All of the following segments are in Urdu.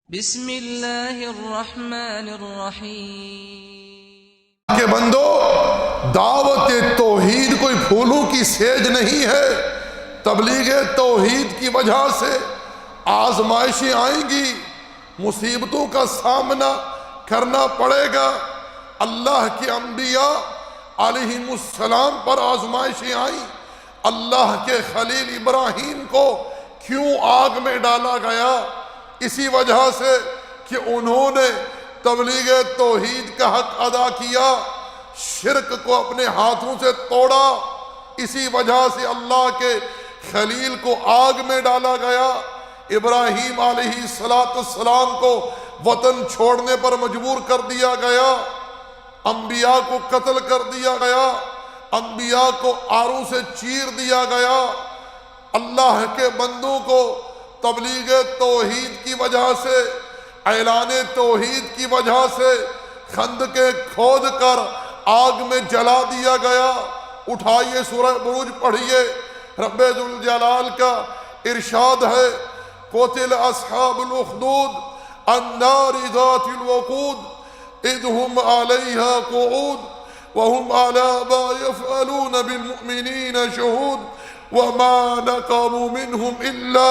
بسم اللہ الرحمن الرحیم کہ بندو دعوت توحید کوئی پھولوں کی سیج نہیں ہے۔ تبلیغ توحید کی وجہ سے آزمائشیں آئیں گی، مصیبتوں کا سامنا کرنا پڑے گا۔ اللہ کے انبیاء علیہم السلام پر آزمائشیں آئیں۔ اللہ کے خلیل ابراہیم کو کیوں آگ میں ڈالا گیا؟ اسی وجہ سے کہ انہوں نے تبلیغ توحید کا حق ادا کیا، شرک کو اپنے ہاتھوں سے توڑا۔ اسی وجہ سے اللہ کے خلیل کو آگ میں ڈالا گیا۔ ابراہیم علیہ السلام کو وطن چھوڑنے پر مجبور کر دیا گیا، انبیاء کو قتل کر دیا گیا، انبیاء کو آروں سے چیر دیا گیا۔ اللہ کے بندوں کو تبلیغ توحید کی وجہ سے، اعلان توحید کی وجہ سے خندقیں کھود کر آگ میں جلا دیا گیا۔ اٹھائیے سورہ بروج پڑھیے، رب ذوالجلال کا ارشاد ہے قتل اصحاب الاخدود النار ذات الوقود اذ هم علیہا قعود وهم على ما يفعلون بالمؤمنین شہود وما نقموا منهم الا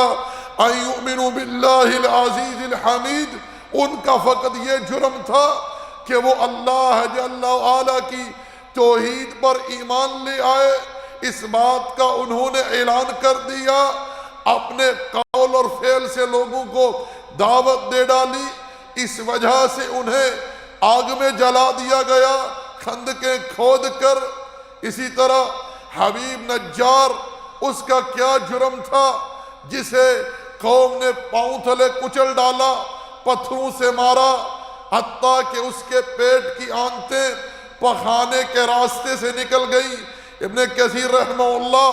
ان یؤمنوا باللہ العزیز الحمید۔ ان کا فقط یہ جرم تھا کہ وہ اللہ جل وعلا کی توحید پر ایمان لے آئے۔ اس بات کا انہوں نے اعلان کر دیا، اپنے قول اور فعل سے لوگوں کو دعوت دے ڈالی، اس وجہ سے انہیں آگ میں جلا دیا گیا، خندقیں کھود کر۔ اسی طرح حبیب نجار، اس کا کیا جرم تھا جسے قوم نے پاؤں تلے کچل ڈالا، پتھروں سے مارا، حتیٰ کہ اس کے پیٹ کی آنتیں پخانے کے راستے سے نکل گئی۔ ابن کثیر رحمہ اللہ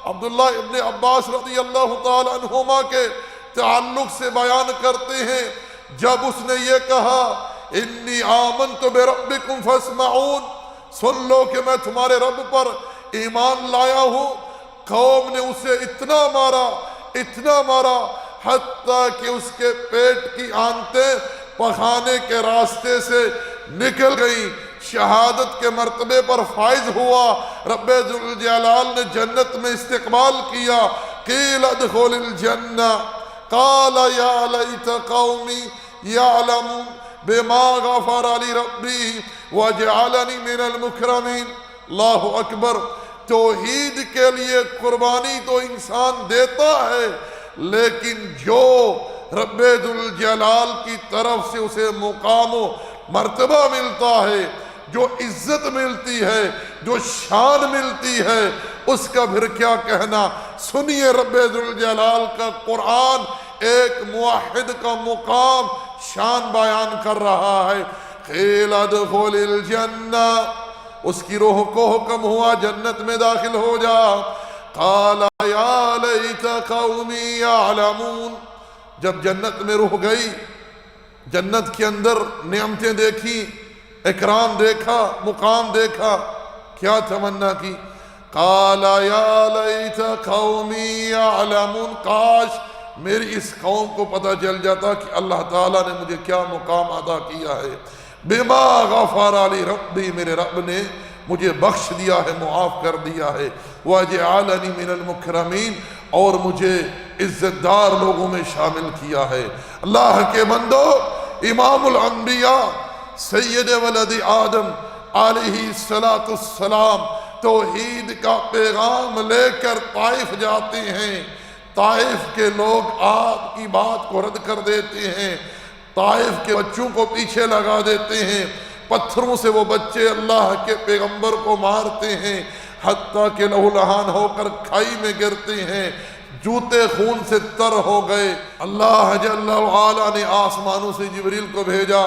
عبداللہ ابن عباس رضی اللہ تعالی عنہما کے تعلق سے بیان کرتے ہیں، جب اس نے یہ کہا انی آمنت بربکم فاسمعون، سن لو کہ میں تمہارے رب پر ایمان لایا ہوں، قوم نے اسے اتنا مارا حتیٰ کہ اس کے پیٹ کی آنتیں پخانے کے راستے سے نکل گئیں۔ شہادت کے مرتبے پر فائز ہوا، رب ذوالجلال نے جنت میں استقبال کیا۔ قیل ادخل الجنہ قال یا لیت قومی یعلمون بما غفر لی ربی وجعلنی من المکرمین۔ اللہ اکبر۔ توحید کے لیے قربانی تو انسان دیتا ہے، لیکن جو رب ذوالجلال کی طرف سے اسے مقام و مرتبہ ملتا ہے، جو عزت ملتی ہے، جو شان ملتی ہے، اس کا پھر کیا کہنا۔ سنیے رب ذوالجلال کا قرآن ایک موحد کا مقام شان بیان کر رہا ہے۔ قیل ادخل الجنہ، اس کی روح کو حکم ہوا جنت میں داخل ہو جا۔ قال یا لیت قومی یعلمون، جب جنت میں روح گئی، جنت کے اندر نعمتیں دیکھی، اکرام دیکھا، مقام دیکھا، کیا تمنا کی؟ قال یا لیت قومی یعلمون، کاش میری اس قوم کو پتہ چل جاتا کہ اللہ تعالیٰ نے مجھے کیا مقام عطا کیا ہے۔ بما غفر لی ربی، میرے رب نے مجھے بخش دیا ہے، معاف کر دیا ہے۔ وجعلنی من المکرمین، اور مجھے عزت دار لوگوں میں شامل کیا ہے۔ اللہ کے بندو، امام الانبیاء سید ولد آدم علیہ السلام توحید کا پیغام لے کر طائف جاتے ہیں۔ طائف کے لوگ آپ کی بات کو رد کر دیتے ہیں، طائف کے بچوں کو پیچھے لگا دیتے ہیں، پتھروں سے وہ بچے اللہ کے پیغمبر کو مارتے ہیں، حتیٰ کہ لہو لہان ہو کر کھائی میں گرتے ہیں، جوتے خون سے تر ہو گئے۔ اللہ جل وعلا نے آسمانوں سے جبریل کو بھیجا،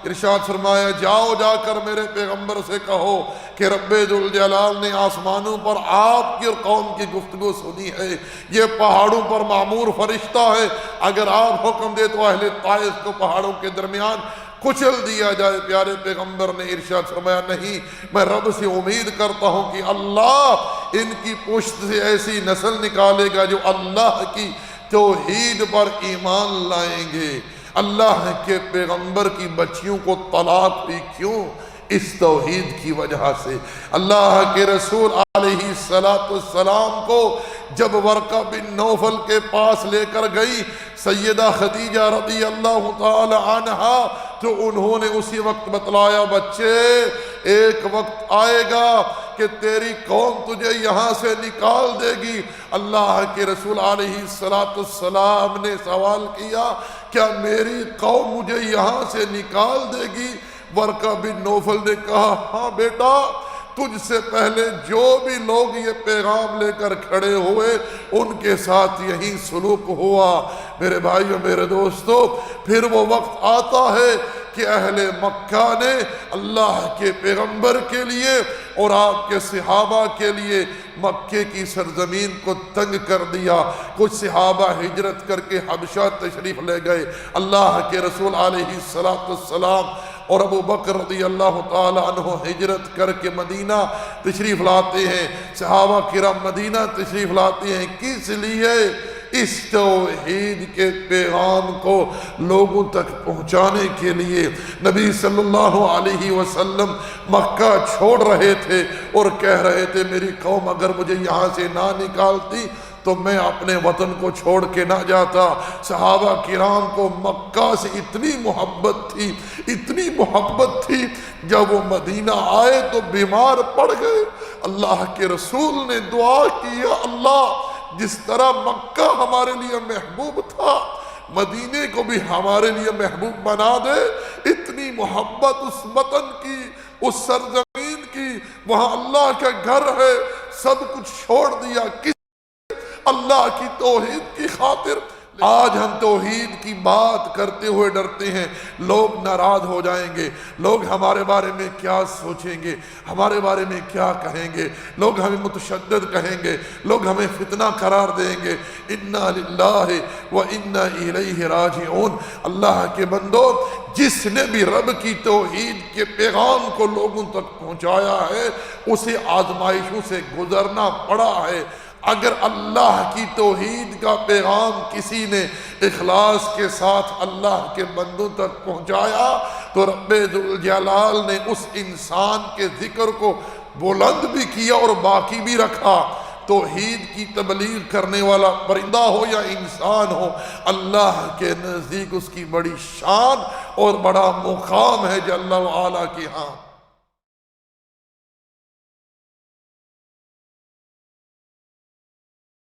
ارشاد فرمایا جاؤ جا کر میرے پیغمبر سے کہو کہ رب ذوالجلال نے آسمانوں پر آپ کی اور قوم کی گفتگو سنی ہے، یہ پہاڑوں پر معمور فرشتہ ہے، اگر آپ حکم دے تو اہل طائف کو پہاڑوں کے درمیان کچل دیا جائے۔ پیارے پیغمبر نے ارشاد فرمایا نہیں، میں رب سے امید کرتا ہوں کہ اللہ ان کی پشت سے ایسی نسل نکالے گا جو اللہ کی توحید پر ایمان لائیں گے، اللہ کے پیغمبر کی بچیوں کو طلاق ہوئی کیوں؟ اس توحید کی وجہ سے۔ اللہ کے رسول علیہ السلام کو جب ورقہ بن نوفل کے پاس لے کر گئی سیدہ خدیجہ رضی اللہ تعالی عنہا، تو انہوں نے اسی وقت بتلایا، بچے ایک وقت آئے گا کہ تیری قوم تجھے یہاں سے نکال دے گی۔ اللہ کے رسول علیہ السلام نے سوال کیا، کیا میری قوم مجھے یہاں سے نکال دے گی؟ ورقہ بن نوفل نے کہا، ہاں بیٹا، تجھ سے پہلے جو بھی لوگ یہ پیغام لے کر کھڑے ہوئے ان کے ساتھ یہی سلوک ہوا۔ میرے بھائیو، میرے دوستو، پھر وہ وقت آتا ہے کہ اہل مکہ نے اللہ کے پیغمبر کے لیے اور آپ کے صحابہ کے لیے مکے کی سرزمین کو تنگ کر دیا۔ کچھ صحابہ ہجرت کر کے حبشہ تشریف لے گئے۔ اللہ کے رسول علیہ السلام اور ابو بکر رضی اللہ تعالی عنہ ہجرت کر کے مدینہ تشریف لاتے ہیں۔ صحابہ کرام مدینہ تشریف لاتے ہیں، کس لیے؟ اس توحید کے پیغام کو لوگوں تک پہنچانے کے لیے۔ نبی صلی اللہ علیہ وسلم مکہ چھوڑ رہے تھے اور کہہ رہے تھے، میری قوم اگر مجھے یہاں سے نہ نکالتی تو میں اپنے وطن کو چھوڑ کے نہ جاتا۔ صحابہ کرام کو مکہ سے اتنی محبت تھی، اتنی محبت تھی، جب وہ مدینہ آئے تو بیمار پڑ گئے۔ اللہ کے رسول نے دعا کی، یا اللہ، جس طرح مکہ ہمارے لیے محبوب تھا، مدینے کو بھی ہمارے لیے محبوب بنا دے۔ اتنی محبت اس وطن کی، اس سرزمین کی، وہاں اللہ کا گھر ہے، سب کچھ چھوڑ دیا کس اللہ کی توحید کی خاطر۔ آج ہم توحید کی بات کرتے ہوئے ڈرتے ہیں، لوگ ناراض ہو جائیں گے، لوگ ہمارے بارے میں کیا سوچیں گے، ہمارے بارے میں کیا کہیں گے، لوگ ہمیں متشدد کہیں گے، لوگ ہمیں فتنہ قرار دیں گے۔ انا للہ و انا الیہ راجعون۔ اللہ کے بندو، جس نے بھی رب کی توحید کے پیغام کو لوگوں تک پہنچایا ہے، اسے آزمائشوں سے گزرنا پڑا ہے۔ اگر اللہ کی توحید کا پیغام کسی نے اخلاص کے ساتھ اللہ کے بندوں تک پہنچایا تو رب ذوالجلال نے اس انسان کے ذکر کو بلند بھی کیا اور باقی بھی رکھا۔ توحید کی تبلیغ کرنے والا پرندہ ہو یا انسان ہو، اللہ کے نزدیک اس کی بڑی شان اور بڑا مقام ہے جل وعلا کے ہاں۔